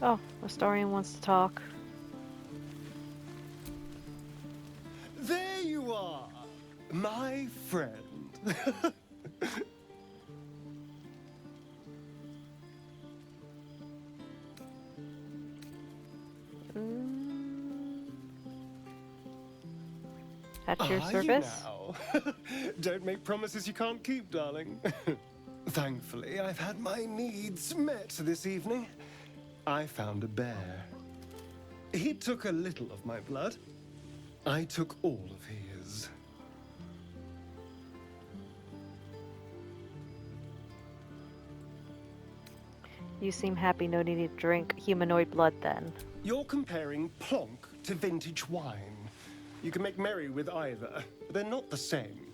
Oh, Astarion wants to talk. There you are, my friend. Mm, at your Are you service? now? Don't make promises you can't keep, darling. Thankfully, I've had my needs met this evening. I found a bear. He took a little of my blood. I took all of his. You seem happy no need to drink humanoid blood then. You're comparing plonk to vintage wine. You can make merry with either, but they're not the same.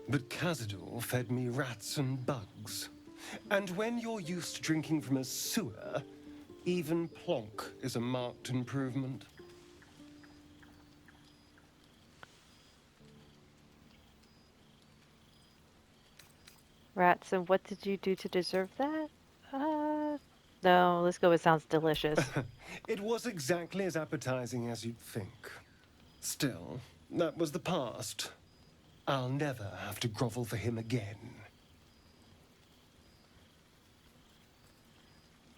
But Cazador fed me rats and bugs. And when you're used to drinking from a sewer, even plonk is a marked improvement. Rats, and what did you do to deserve that? No, let's go. It sounds delicious. It was exactly as appetizing as you'd think. Still, that was the past. I'll never have to grovel for him again.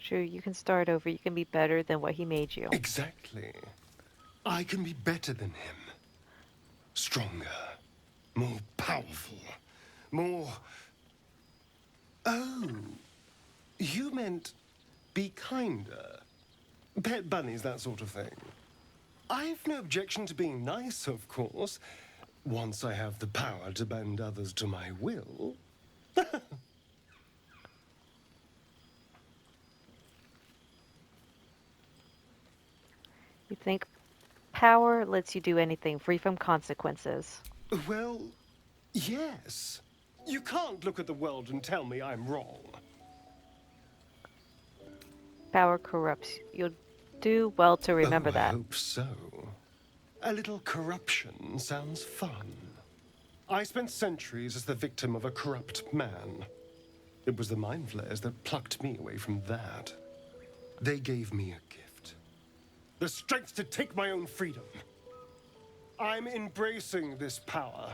True, you can start over. You can be better than what he made you. Exactly. I can be better than him. Stronger. More powerful. More... Oh, you meant be kinder. Pet bunnies, that sort of thing. I've no objection to being nice, of course, once I have the power to bend others to my will. You think power lets you do anything free from consequences. Well, yes. You can't look at the world and tell me I'm wrong. Power corrupts. You'll do well to Oh, remember I that. hope so. A little corruption sounds fun. I spent centuries as the victim of a corrupt man. It was the mind flayers that plucked me away from that. They gave me a gift. The strength to take my own freedom. I'm embracing this power.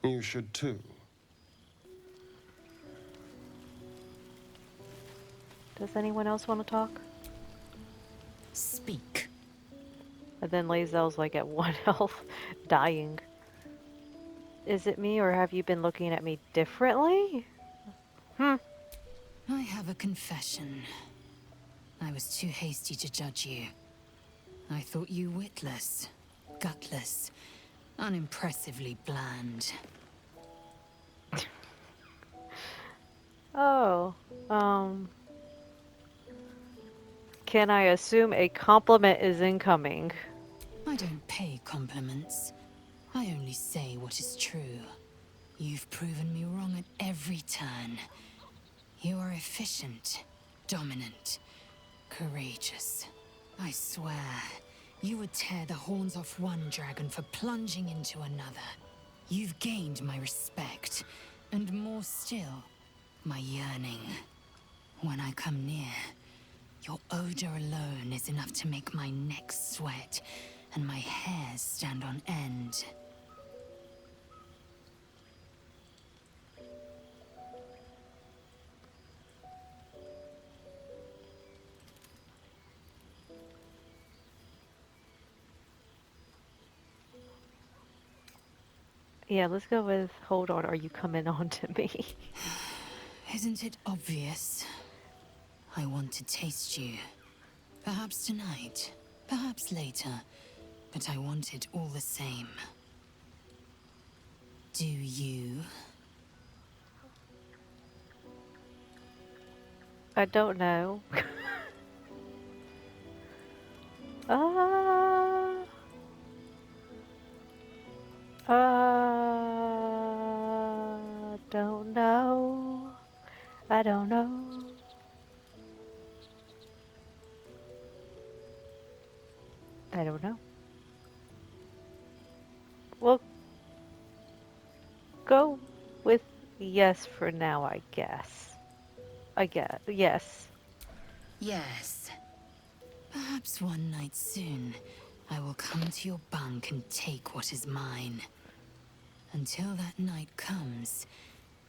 You should too. Does anyone else want to talk? Speak. And then Lae'zel's like at 1 health, dying. Is it me, or have you been looking at me differently? I have a confession. I was too hasty to judge you. I thought you witless, gutless, unimpressively bland. Oh, can I assume a compliment is incoming? I don't pay compliments. I only say what is true. You've proven me wrong at every turn. You are efficient, dominant, courageous. I swear, you would tear the horns off one dragon for plunging into another. You've gained my respect, and more still, my yearning. When I come near, your odor alone is enough to make my neck sweat and my hairs stand on end. Yeah, let's go with, hold on, are you coming on to me? Isn't it obvious? I want to taste you. Perhaps tonight, perhaps later, but I want it all the same. Do you? I don't know. uh, don't know. I don't know. I don't know. We'll go with yes for now, I guess. I guess. Yes. Yes. Perhaps one night soon, I will come to your bunk and take what is mine. Until that night comes,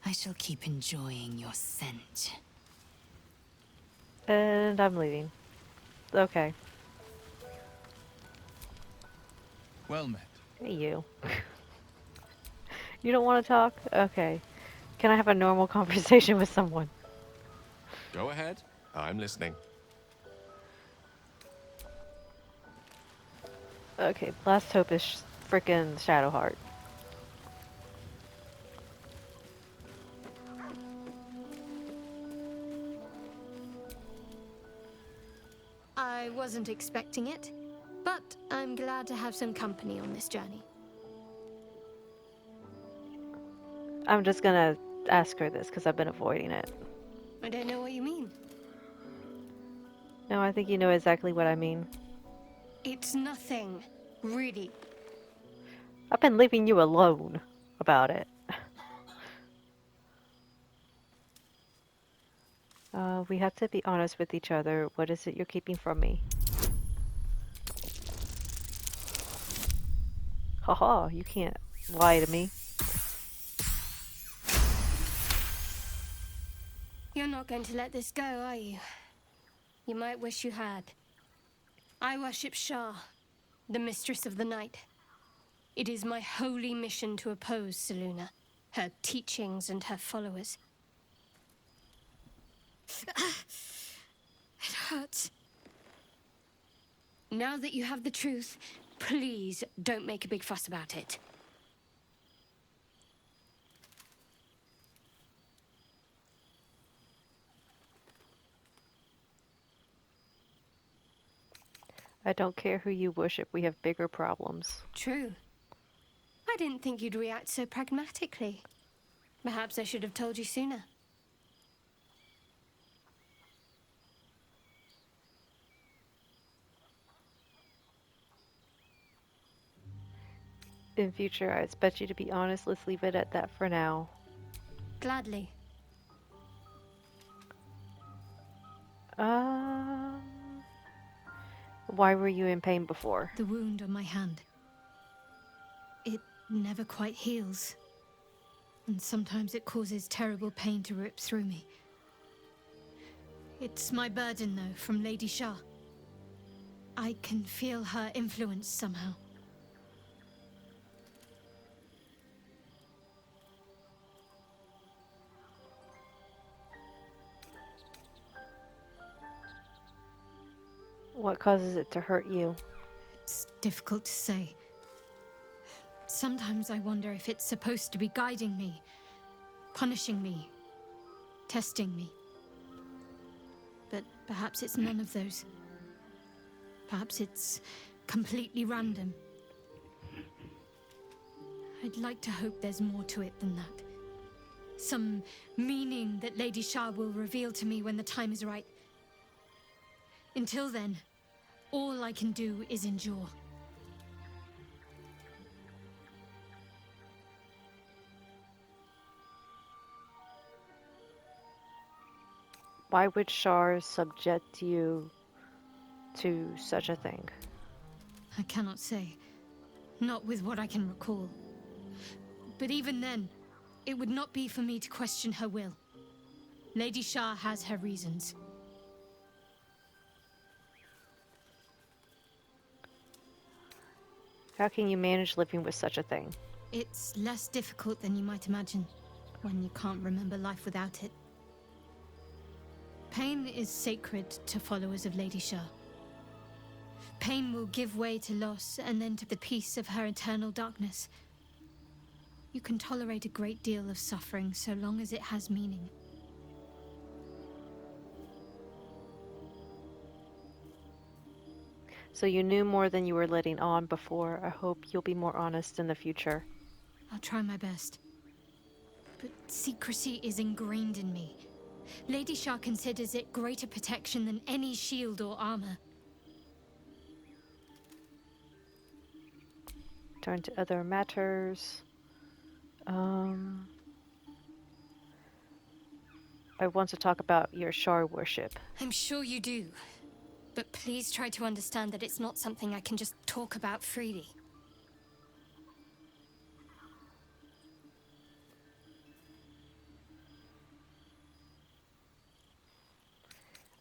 I shall keep enjoying your scent. And I'm leaving. Okay. Well met. Hey, you. You don't want to talk? Okay. Can I have a normal conversation with someone? Go ahead. I'm listening. Okay, last hope is frickin' Shadowheart. I wasn't expecting it, but I'm glad to have some company on this journey. I'm just gonna ask her this because I've been avoiding it. I don't know what you mean. No, I think you know exactly what I mean. It's nothing, really. I've been leaving you alone about it. We have to be honest with each other. What is it you're keeping from me? Haha, you can't lie to me. You're not going to let this go, are you? You might wish you had. I worship Shah, the mistress of the night. It is my holy mission to oppose Selûne, her teachings and her followers. It hurts. Now that you have the truth, please don't make a big fuss about it. I don't care who you worship, we have bigger problems. True. I didn't think you'd react so pragmatically. Perhaps I should have told you sooner. In future, I expect you to be honest. Let's leave it at that for now. Gladly. Um, why were you in pain before? The wound on my hand. It never quite heals. And sometimes it causes terrible pain to rip through me. It's my burden, though, from Lady Shah. I can feel her influence somehow. What causes it to hurt you? It's difficult to say. Sometimes I wonder if it's supposed to be guiding me, punishing me, testing me. But perhaps it's none of those. Perhaps it's completely random. I'd like to hope there's more to it than that. Some meaning that Lady Shah will reveal to me when the time is right. Until then, all I can do is endure. Why would Shar subject you to such a thing? I cannot say. Not with what I can recall. But even then, it would not be for me to question her will. Lady Shah has her reasons. How can you manage living with such a thing? It's less difficult than you might imagine, when you can't remember life without it. Pain is sacred to followers of Lady Shah. Pain will give way to loss and then to the peace of her eternal darkness. You can tolerate a great deal of suffering so long as it has meaning. So you knew more than you were letting on before. I hope you'll be more honest in the future. I'll try my best. But secrecy is ingrained in me. Lady Shah considers it greater protection than any shield or armor. Turn to other matters. I want to talk about your Shar worship. I'm sure you do. But please try to understand that it's not something I can just talk about freely.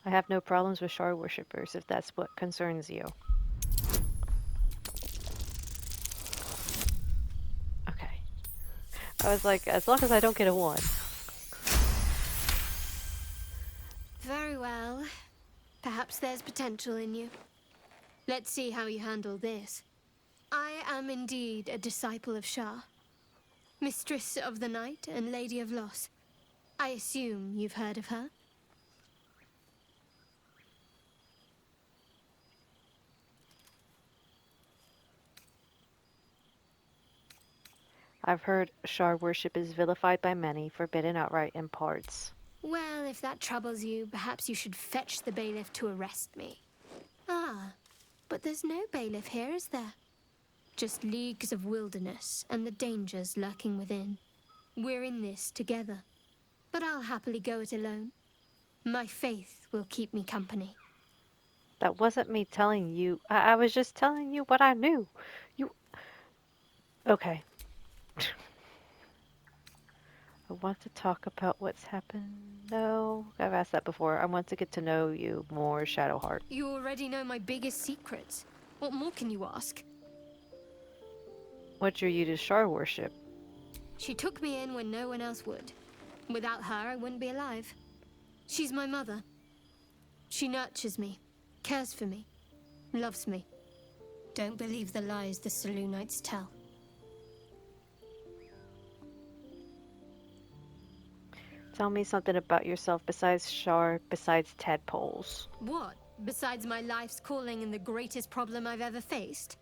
I have no problems with Shar worshippers if that's what concerns you. Okay. I was like, as long as I don't get a 1. Very well. Perhaps there's potential in you. Let's see how you handle this. I am indeed a disciple of Shah, Mistress of the Night and Lady of Loss. I assume you've heard of her? I've heard Shar worship is vilified by many, forbidden outright in parts. Well, if that troubles you, perhaps you should fetch the bailiff to arrest me. Ah, but there's no bailiff here, is there? Just leagues of wilderness and the dangers lurking within. We're in this together, but I'll happily go it alone. My faith will keep me company. That wasn't me telling you. I was just telling you what I knew. You. Okay. I want to talk about what's happened. No, I've asked that before. I want to get to know you more, Shadowheart. You already know my biggest secrets. What more can you ask? What drew you to Shar worship? She took me in when no one else would. Without her, I wouldn't be alive. She's my mother. She nurtures me, cares for me, loves me. Don't believe the lies the Selûnites tell. Tell me something about yourself besides Shar, besides tadpoles. What? Besides my life's calling and the greatest problem I've ever faced?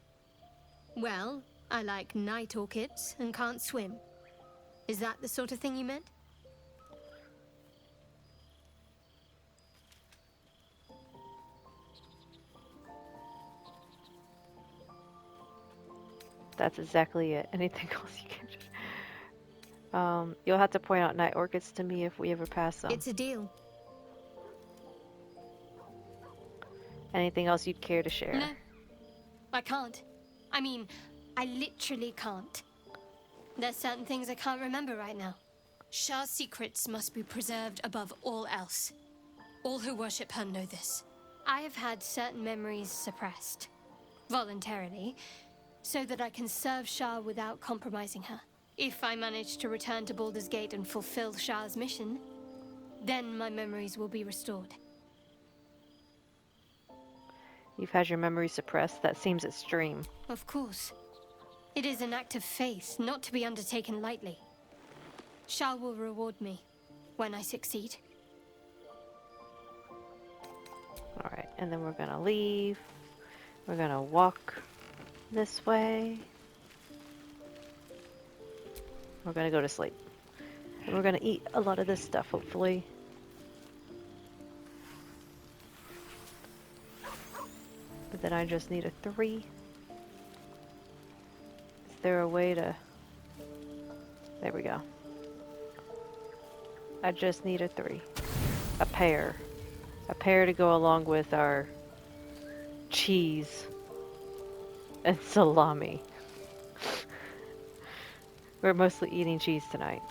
Well, I like night orchids and can't swim. Is that the sort of thing you meant? That's exactly it. Anything else you can just... You'll have to point out night orchids to me if we ever pass them. It's a deal. Anything else you'd care to share? No, I can't. I mean, I literally can't. There's certain things I can't remember right now. Shah's secrets must be preserved above all else. All who worship her know this. I have had certain memories suppressed, voluntarily, so that I can serve Shah without compromising her. If I manage to return to Baldur's Gate and fulfill Shah's mission, then my memories will be restored. You've had your memory suppressed? That seems extreme. Of course. It is an act of faith, not to be undertaken lightly. Shah will reward me when I succeed. Alright, and then we're gonna leave. We're gonna walk this way. We're gonna go to sleep. And we're gonna eat a lot of this stuff, hopefully. But then I just need a 3. Is there a way to... There we go. I just need a 3. A pear. A pear to go along with our cheese and salami. We're mostly eating cheese tonight.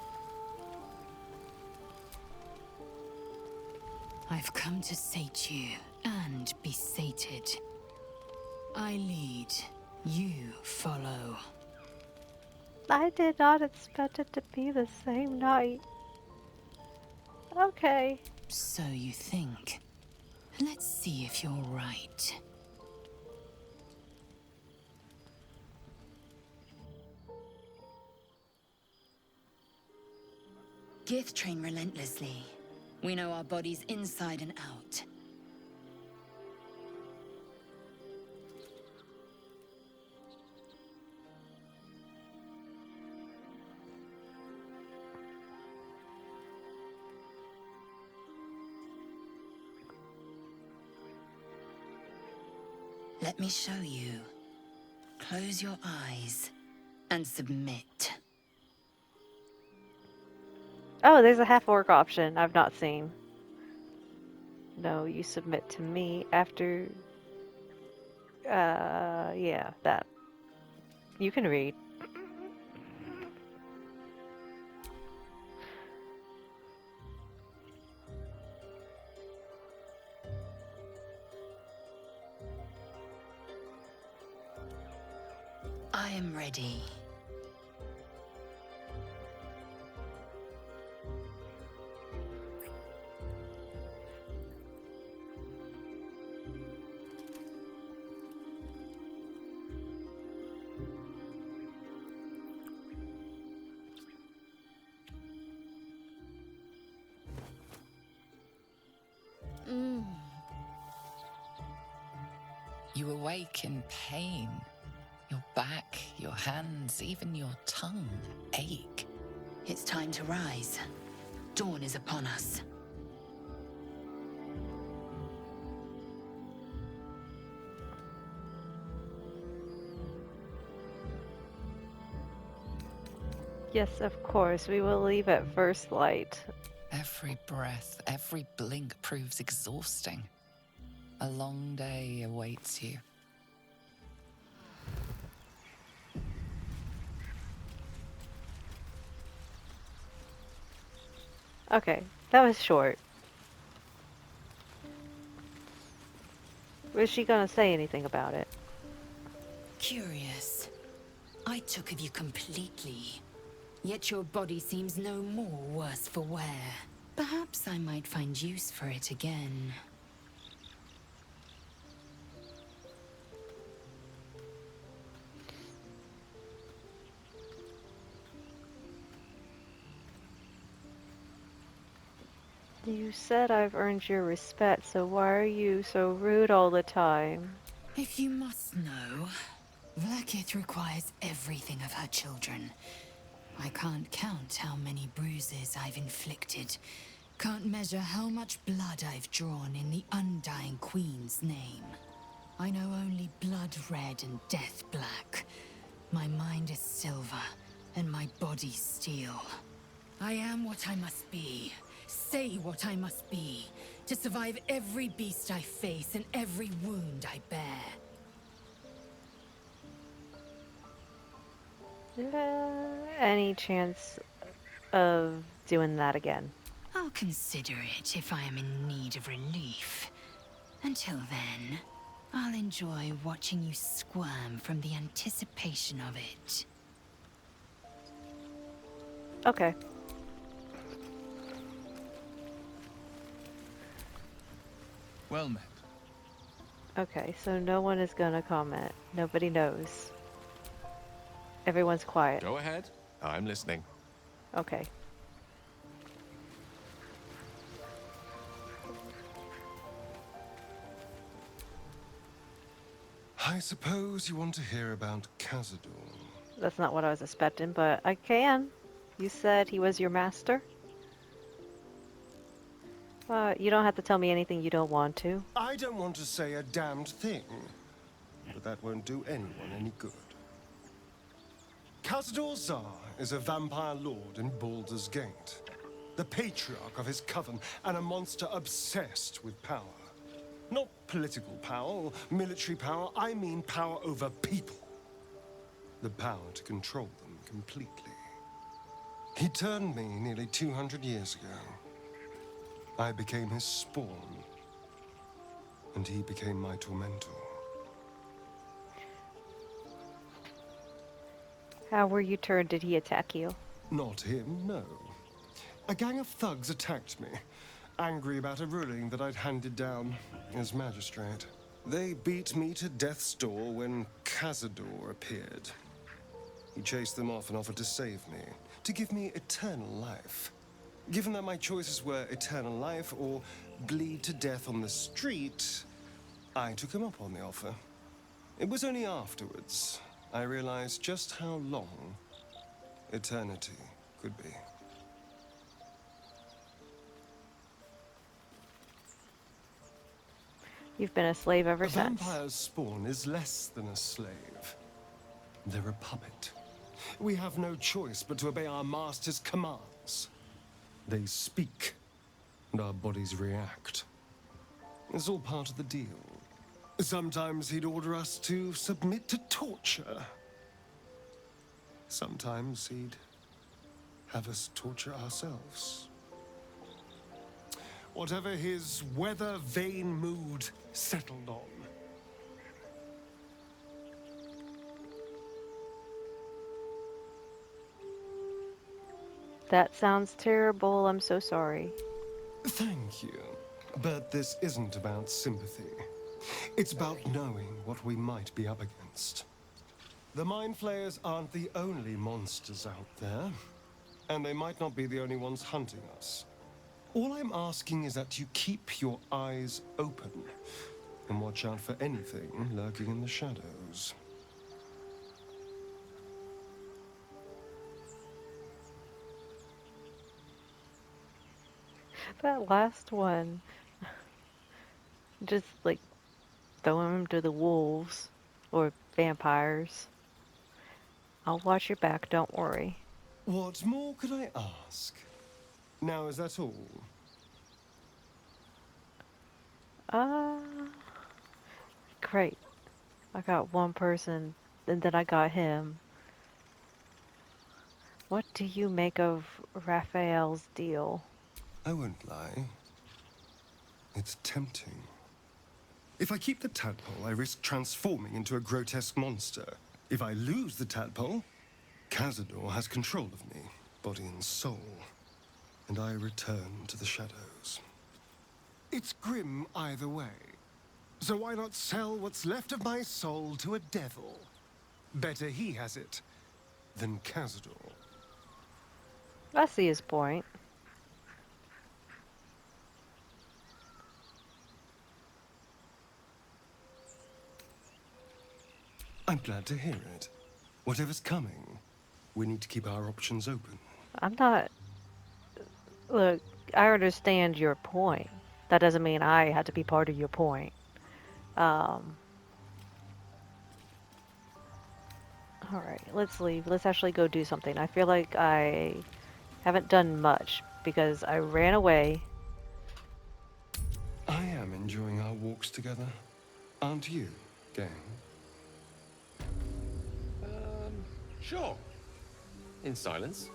I've come to sate you and be sated. I lead, you follow. I did not expect it to be the same night. Okay. So you think. Let's see if you're right. Gith train relentlessly. We know our bodies inside and out. Let me show you. Close your eyes and submit. Oh, there's a half-orc option I've not seen. No, you submit to me after... yeah, that. You can read. I am ready. You awake in pain. Your back, your hands, even your tongue ache. It's time to rise. Dawn is upon us. Yes, of course. We will leave at first light. Every breath, every blink proves exhausting. A long day awaits you. Okay, that was short. Was she gonna say anything about it? Curious. I took of you completely. Yet your body seems no more worse for wear. Perhaps I might find use for it again. You said I've earned your respect, so why are you so rude all the time? If you must know, Vlaakith requires everything of her children. I can't count how many bruises I've inflicted. Can't measure how much blood I've drawn in the undying Queen's name. I know only blood red and death black. My mind is silver, and my body steel. I am what I must be. Say what I must be. To survive every beast I face and every wound I bear. Any chance of doing that again? I'll consider it if I am in need of relief. Until then, I'll enjoy watching you squirm from the anticipation of it. Okay. Well met. Okay, so no one is gonna comment. Nobody knows. Everyone's quiet. Go ahead. I'm listening. Okay. I suppose you want to hear about Khazad. That's not what I was expecting, but I can. You said he was your master? You don't have to tell me anything you don't want to. I don't want to say a damned thing, but that won't do anyone any good. Khazad Zar is a vampire lord in Baldur's Gate, the patriarch of his coven, and a monster obsessed with power. Not political power or military power, I mean power over people. The power to control them completely. He turned me nearly 200 years ago. I became his spawn, and he became my tormentor. How were you turned? Did he attack you? Not him, no. A gang of thugs attacked me, angry about a ruling that I'd handed down as magistrate. They beat me to death's door when Khazad appeared. He chased them off and offered to save me, to give me eternal life. Given that my choices were eternal life or bleed to death on the street, I took him up on the offer. It was only afterwards I realized just how long eternity could be. You've been a slave ever A since. vampire's spawn is less than a slave. They're a puppet. We have no choice but to obey our master's commands. They speak, and our bodies react. It's all part of the deal. Sometimes he'd order us to submit to torture. Sometimes he'd have us torture ourselves. Whatever his weather-vane mood settled on. That sounds terrible. I'm so sorry. Thank you. But this isn't about sympathy. It's about knowing what we might be up against. The Mind Flayers aren't the only monsters out there, and they might not be the only ones hunting us. All I'm asking is that you keep your eyes open and watch out for anything lurking in the shadows. That last one, just like throwing him to the wolves or vampires. I'll watch your back, don't worry. What more could I ask? Now, is that all? Great. I got one person, and then I got him. What do you make of Raphael's deal? I won't lie. It's tempting. If I keep the tadpole, I risk transforming into a grotesque monster. If I lose the tadpole, Cazador has control of me, body and soul, and I return to the shadows. It's grim either way. So why not sell what's left of my soul to a devil? Better he has it than Cazador. I see his point. I'm glad to hear it. Whatever's coming, we need to keep our options open. I'm not... Look, I understand your point. That doesn't mean I had to be part of your point. Alright, let's leave. Let's actually go do something. I feel like I haven't done much because I ran away. I am enjoying our walks together. Aren't you, gang? Sure. In silence.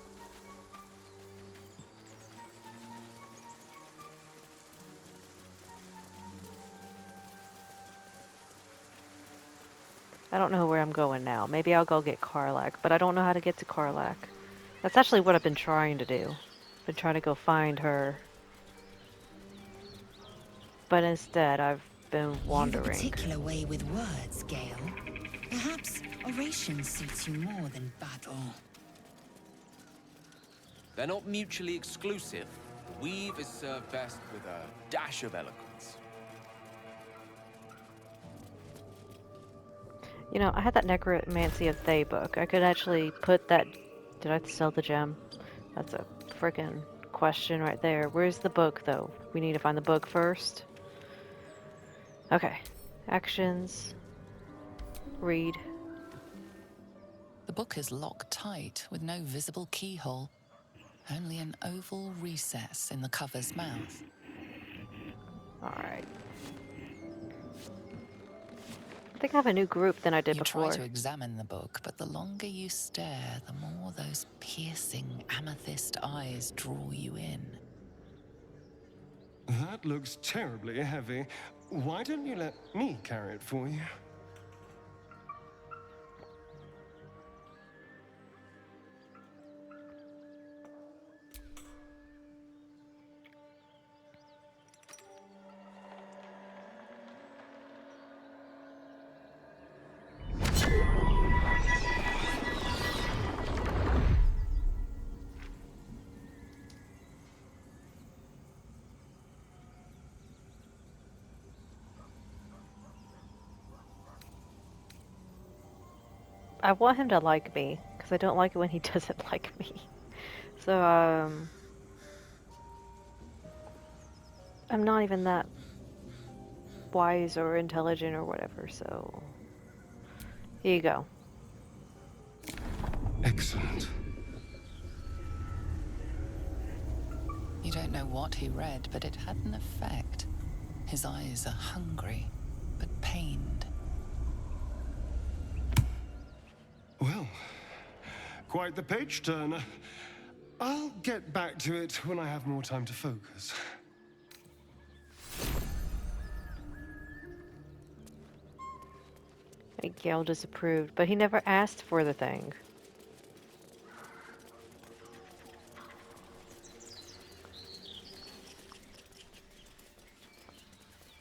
I don't know where I'm going now. Maybe I'll go get Karlach, but I don't know how to get to Karlach. That's actually what I've been trying to do. I've been trying to go find her. But instead, I've been wandering. You have a particular way with words, Gale. Perhaps oration suits you more than battle. They're not mutually exclusive. Weave is served best with a dash of eloquence. You know, I had that Necromancy of Thay book. I could actually put that... Did I sell the gem? That's a freaking question right there. Where's the book, though? We need to find the book first. Okay. Actions. Read. The book is locked tight with no visible keyhole. Only an oval recess in the cover's mouth. Alright. I think I have a new group than I did You before. try to examine the book, but the longer you stare, the more those piercing amethyst eyes draw you in. That looks terribly heavy. Why don't you let me carry it for you? I want him to like me, because I don't like it when he doesn't like me. So, I'm not even that wise or intelligent or whatever, so... Here you go. Excellent. don't know what he read, but it had an effect. His eyes are hungry, but pained. Well, quite the page turner. I'll get back to it when I have more time to focus. Gale disapproved, but he never asked for the thing.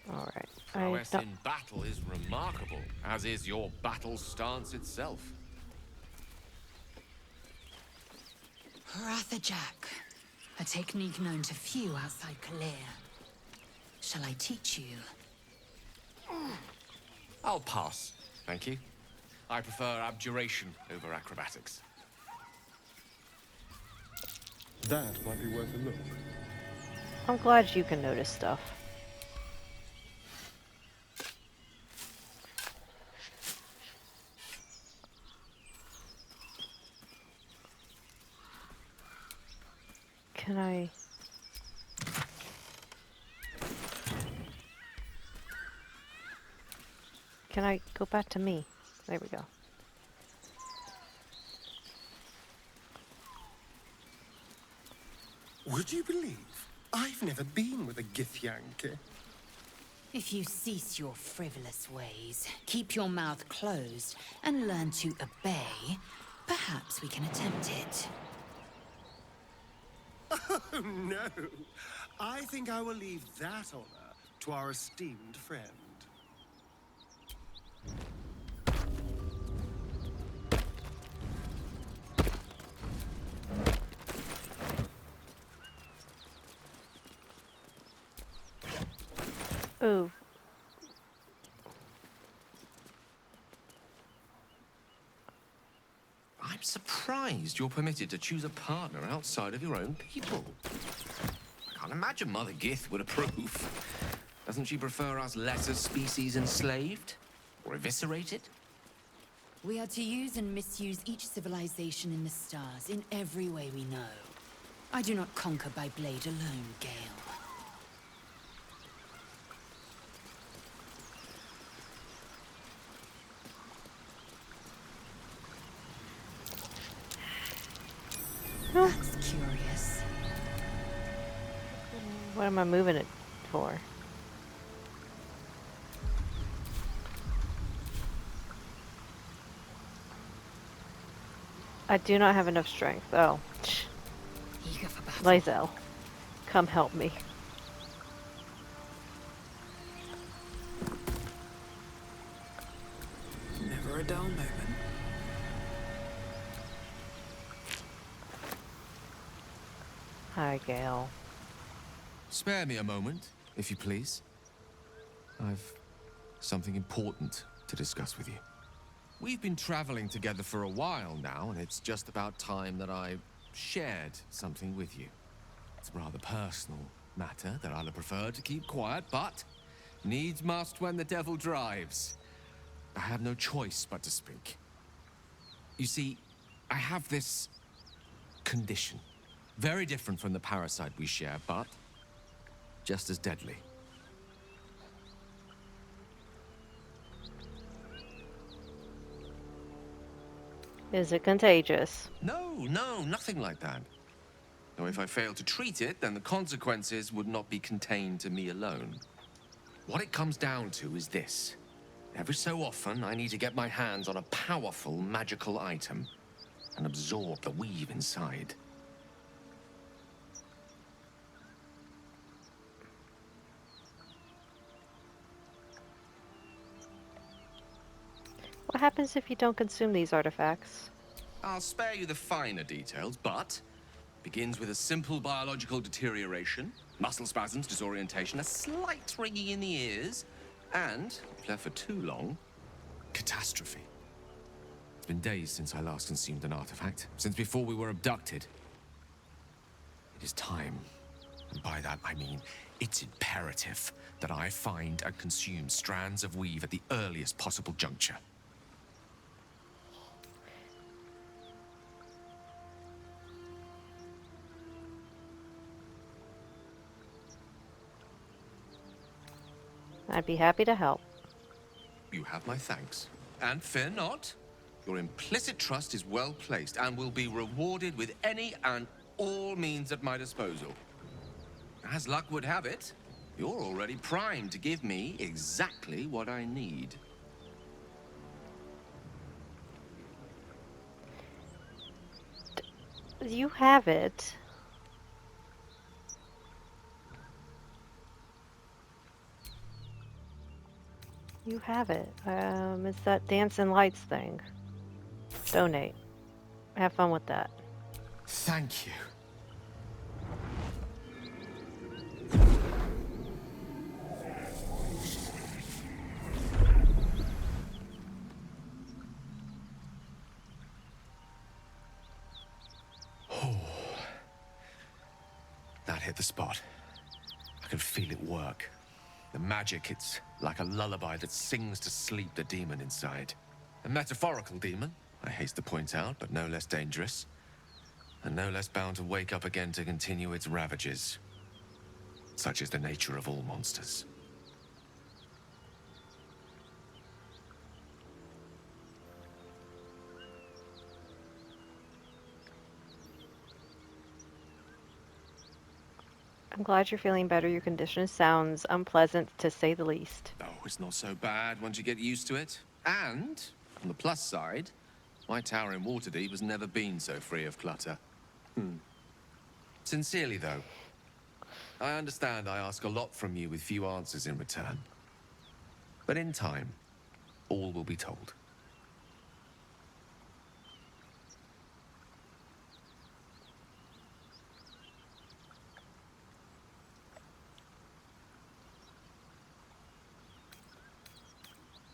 Alright. Prowess in battle is remarkable, as is your battle stance itself. Jack, a technique known to few outside Kalir. Shall I teach you? I'll pass, thank you. I prefer abjuration over acrobatics. That might be worth a look. I'm glad you can notice stuff. Can I go back to me? There we go. Would you believe I've never been with a Githyanki? If you cease your frivolous ways, keep your mouth closed, and learn to obey, perhaps we can attempt it. Oh, no. I think I will leave that honor to our esteemed friend. Ooh. I'm surprised you're permitted to choose a partner outside of your own people. I can't imagine Mother Gith would approve. Doesn't she prefer us lesser species enslaved? Or eviscerated? We are to use and misuse each civilization in the stars in every way we know. I do not conquer by blade alone, Gale. That's curious. What am I moving it for? I do not have enough strength. Oh. Eager for battle. Lae'zel, come help me. Never a dull moment. Hi, Gale. Spare me a moment, if you please. I've something important to discuss with you. We've been traveling together for a while now, and it's just about time that I shared something with you. It's a rather personal matter that I'd have preferred to keep quiet, but needs must when the devil drives. I have no choice but to speak. You see, I have this condition. Very different from the parasite we share, but just as deadly. Is it contagious? No, nothing like that. Though if I fail to treat it, then the consequences would not be contained to me alone. What it comes down to is this. Every so often, I need to get my hands on a powerful magical item and absorb the weave inside. What happens if you don't consume these artifacts? I'll spare you the finer details, but begins with a simple biological deterioration, muscle spasms, disorientation, a slight ringing in the ears, and, if left for too long, catastrophe. It's been days since I last consumed an artifact, since before we were abducted. It is time, and by that I mean it's imperative that I find and consume strands of weave at the earliest possible juncture. I'd be happy to help. You have my thanks. And fear not. Your implicit trust is well placed and will be rewarded with any and all means at my disposal. As luck would have it, you're already primed to give me exactly what I need. You have it. You have it. It's that dancing lights thing. Donate. Have fun with that. Thank you. That hit the spot. I can feel it work. The magic, it's like a lullaby that sings to sleep the demon inside. A metaphorical demon, I haste to point out, but no less dangerous. And no less bound to wake up again to continue its ravages. Such is the nature of all monsters. I'm glad you're feeling better. Your condition sounds unpleasant, to say the least. Oh, it's not so bad once you get used to it. And, on the plus side, my tower in Waterdeep has never been so free of clutter. Sincerely, though, I understand I ask a lot from you with few answers in return. But in time, all will be told.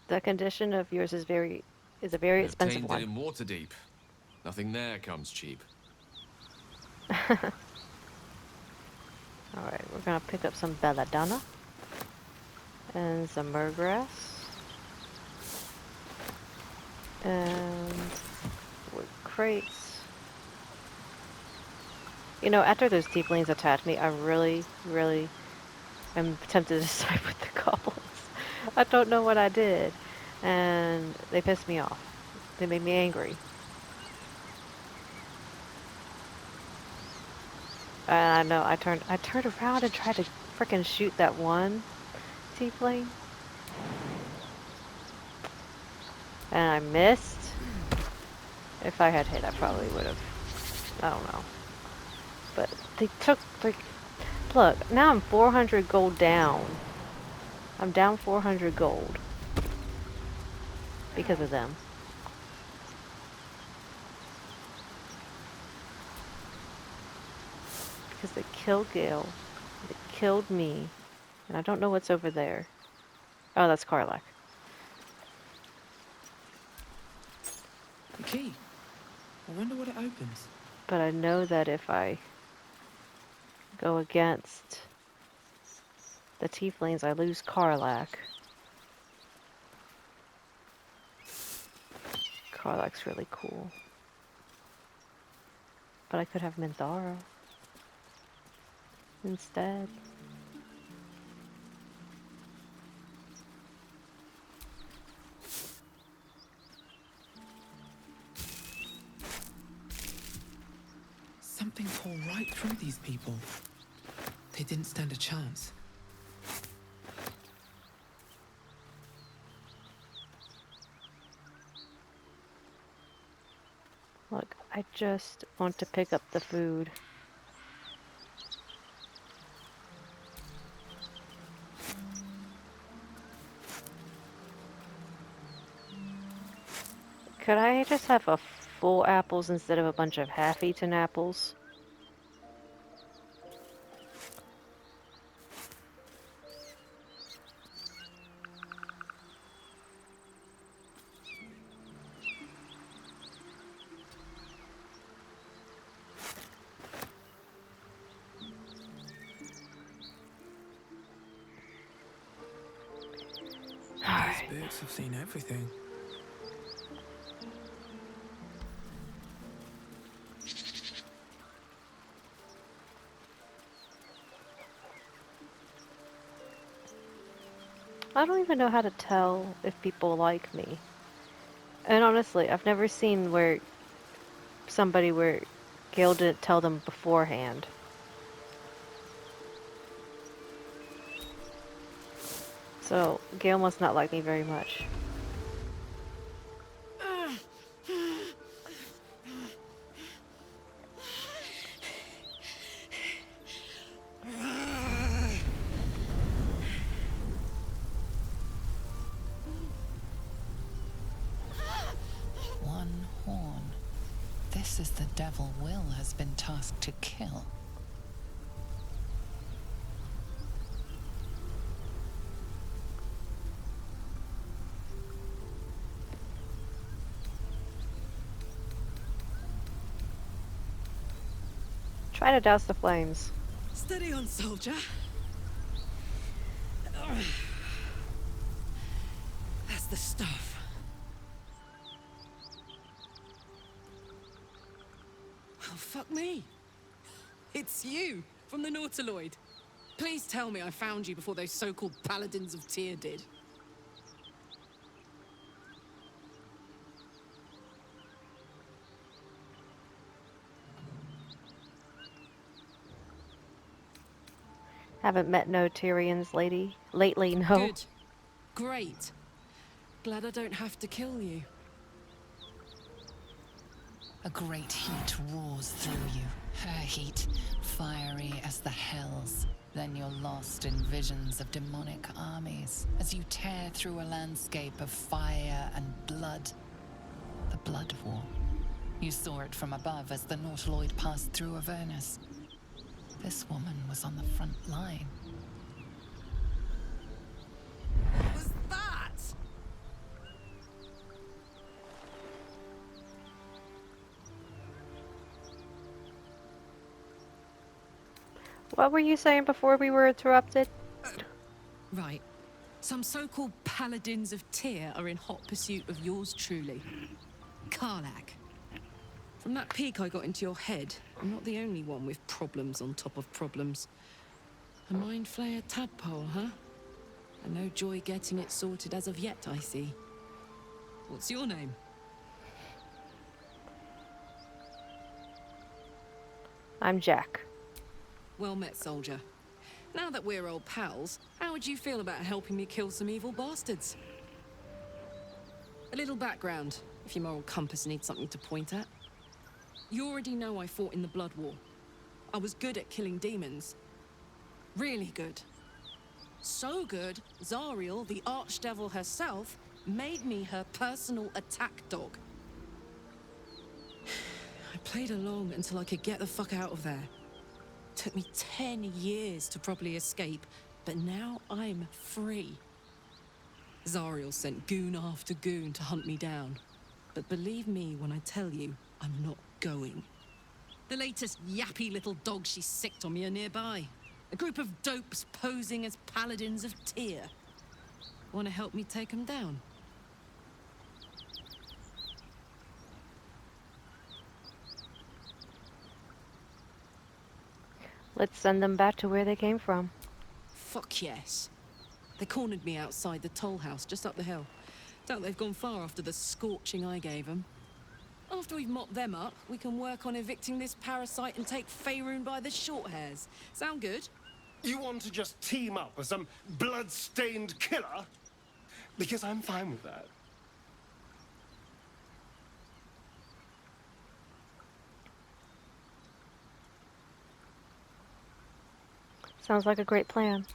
The condition of yours is a very expensive Obtained one. it in Waterdeep. Nothing there comes cheap. Alright, we're gonna pick up some belladonna. And some murgrass. And wood crates. You know, after those tieflings attacked me, I really am tempted to side with the goblins. I don't know what I did. And they pissed me off. They made me angry. And I know, I turned around and tried to frickin' shoot that one tiefling. And I missed. If I had hit, I probably would have. I don't know. But they took, like, look, now I'm 400 gold down. I'm down 400 gold. Because of them. Because they killed Gale. They killed me. And I don't know what's over there. Oh, that's Karlach. The key. I wonder what it opens. But I know that if I go against the tieflings, I lose Karlach. Karlach's really cool. But I could have Minthara instead. Something tore right through these people. They didn't stand a chance. Look, I just want to pick up the food. Could I just have a full apples instead of a bunch of half-eaten apples? These boots have seen everything. I don't even know how to tell if people like me. And honestly, I've never seen where Gale didn't tell them beforehand. So, Gale must not like me very much. One horn. This is the devil Will has been tasked to kill. Try to douse the flames. Steady on, soldier. That's the stuff. Well, fuck me. It's you, from the Nautiloid. Please tell me I found you before those so-called Paladins of Tyr did. Haven't met no Tyrians lately, no. Good. Great. Glad I don't have to kill you. A great heat roars through you. Her heat, fiery as the hells. Then you're lost in visions of demonic armies as you tear through a landscape of fire and blood. The Blood War. You saw it from above as the Nautiloid passed through Avernus. This woman was on the front line. What was that? What were you saying before we were interrupted? Right. Some so-called Paladins of Tyr are in hot pursuit of yours truly. Karlach. From that peek I got into your head, I'm not the only one with problems on top of problems. A mind flayer tadpole, huh? And no joy getting it sorted as of yet, I see. What's your name? I'm Jack. Well met, soldier. Now that we're old pals, how would you feel about helping me kill some evil bastards? A little background, if your moral compass needs something to point at. You already know I fought in the Blood War. I was good at killing demons. Really good. So good, Zariel, the archdevil herself, made me her personal attack dog. I played along until I could get the fuck out of there. Took me 10 years to properly escape, but now I'm free. Zariel sent goon after goon to hunt me down. But believe me when I tell you, I'm not going. The latest yappy little dogs she sicked on me are nearby. A group of dopes posing as Paladins of Tyr. Want to help me take them down? Let's send them back to where they came from. Fuck yes. They cornered me outside the toll house just up the hill. Doubt they've gone far after the scorching I gave them. After we've mopped them up, we can work on evicting this parasite and take Faerun by the short hairs. Sound good? You want to just team up with some blood-stained killer? Because I'm fine with that. Sounds like a great plan.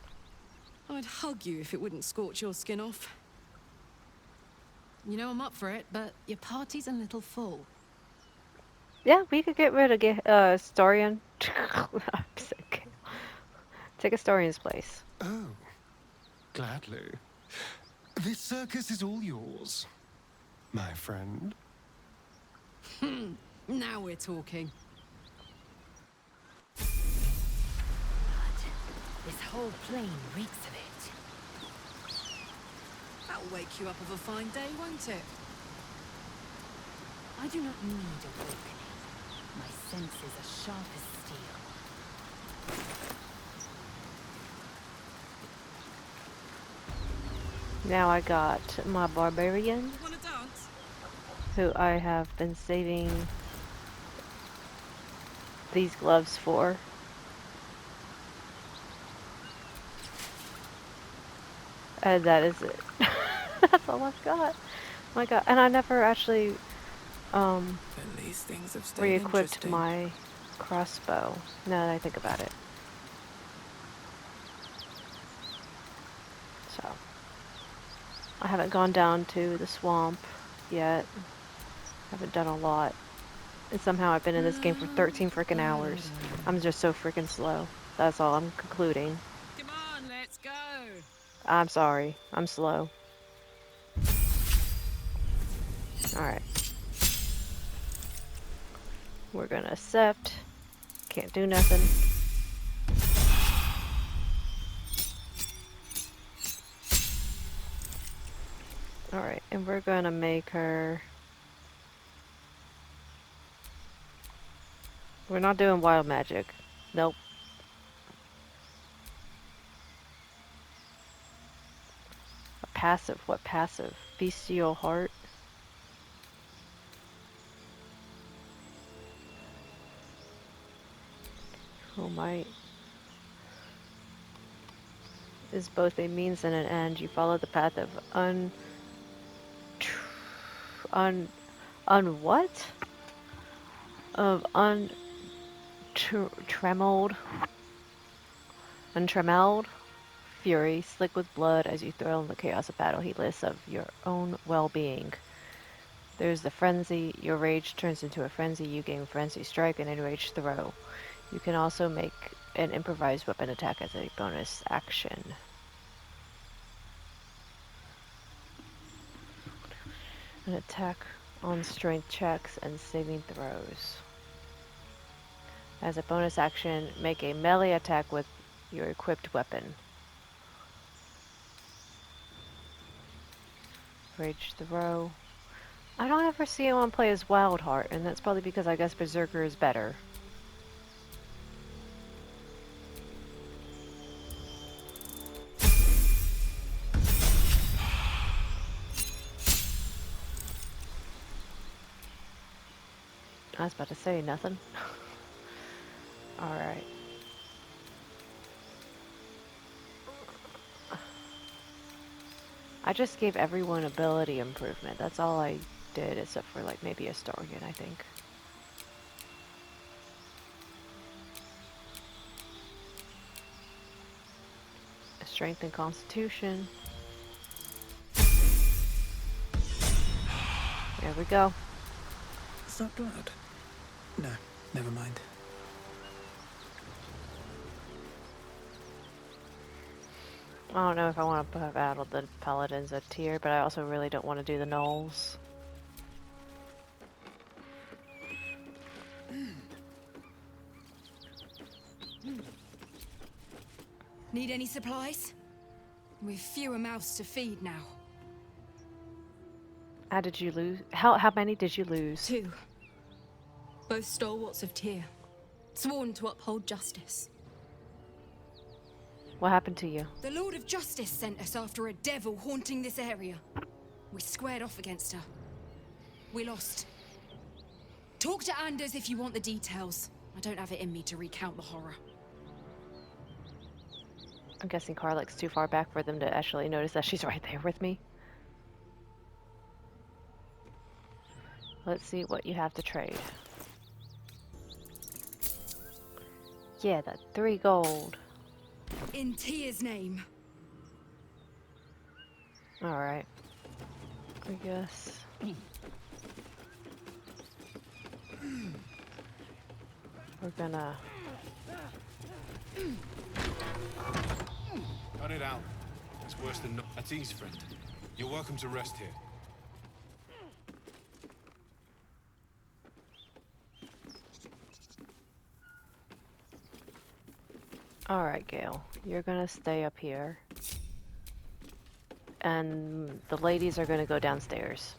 I'd hug you if it wouldn't scorch your skin off. You know I'm up for it, but your party's a little full. Yeah, we could get rid of Storian. Take Astorian's place. Oh, gladly. This circus is all yours, my friend. Now we're talking. This whole plain reeks of it. That'll wake you up of a fine day, won't it? I do not need awakening. My senses are sharp as steel. Now I got my barbarian, Wanna dance? who I have been saving these gloves for. And that is it. That's all I've got. My god. And I never actually At least things have stayed re-equipped interesting. my crossbow, now that I think about it. So, I haven't gone down to the swamp yet. Haven't done a lot. And somehow I've been in this game for 13 freaking hours. I'm just so freaking slow. That's all I'm concluding. Come on, let's go. I'm sorry. I'm slow. Alright. We're gonna accept. Can't do nothing. Alright, and we're gonna make her... We're not doing wild magic. Nope. A passive. What passive? Bestial heart? Who might... Is both a means and an end. You follow the path of what? Of untrammeled fury, slick with blood as you thrill in the chaos of battle, heedless of your own well-being. There's the frenzy. Your rage turns into a frenzy. You gain frenzy strike and enraged throw. You can also make an improvised weapon attack as a bonus action. An attack on strength checks and saving throws. As a bonus action, make a melee attack with your equipped weapon. Rage throw. I don't ever see anyone play as Wildheart, and that's probably because I guess Berserker is better. I was about to say nothing. Alright. I just gave everyone ability improvement. That's all I did, except for like maybe Astarion, I think. Strength and Constitution. There we go. Is that blood? No, never mind. I don't know if I want to put out the Paladins a tier, but I also really don't want to do the Gnolls. Need any supplies? We've fewer mouths to feed now. How did you lose? How many did you lose? 2. Both stalwarts of Tyr, sworn to uphold justice. What happened to you? The Lord of Justice sent us after a devil haunting this area. We squared off against her. We lost. Talk to Anders if you want the details. I don't have it in me to recount the horror. I'm guessing Karlach's too far back for them to actually notice that she's right there with me. Let's see what you have to trade. Yeah, that 3 gold. In Tyr's name. Alright. I guess. We're gonna... Cut it out. That's worse than no. That's ease, friend. You're welcome to rest here. Alright, Gale. You're gonna stay up here. And the ladies are gonna go downstairs.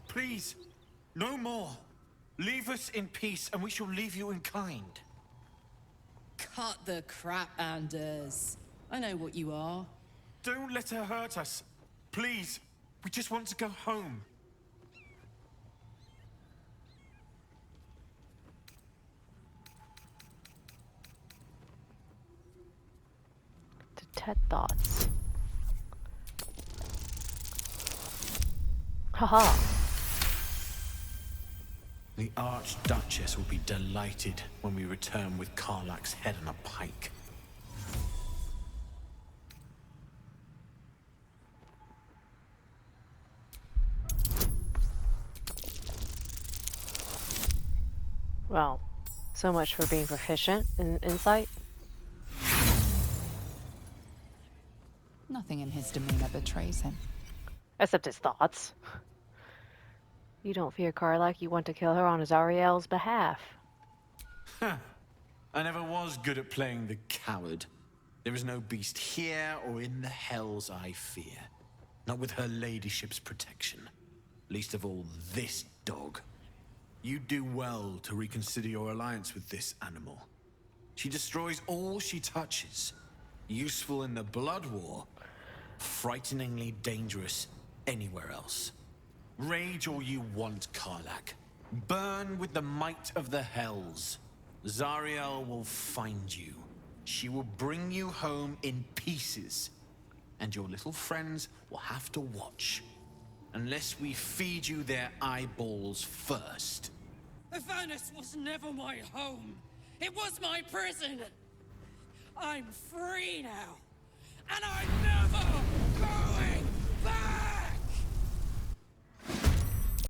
Please, no more. Leave us in peace, and we shall leave you in kind. Cut the crap, Anders. I know what you are. Don't let her hurt us. Please, we just want to go home. Detect thoughts. Haha. The Archduchess will be delighted when we return with Karlach's head on a pike. Well, so much for being proficient in insight. Nothing in his demeanor betrays him. Except his thoughts. You don't fear Karlach, you want to kill her on Azariel's behalf. Huh. I never was good at playing the coward. There is no beast here or in the hells I fear. Not with her ladyship's protection. Least of all this dog. You do well to reconsider your alliance with this animal. She destroys all she touches. Useful in the blood war. Frighteningly dangerous anywhere else. Rage all you want, Karlach. Burn with the might of the hells. Zariel will find you. She will bring you home in pieces. And your little friends will have to watch. Unless we feed you their eyeballs first. Avernus was never my home. It was my prison. I'm free now. And I'm never going back!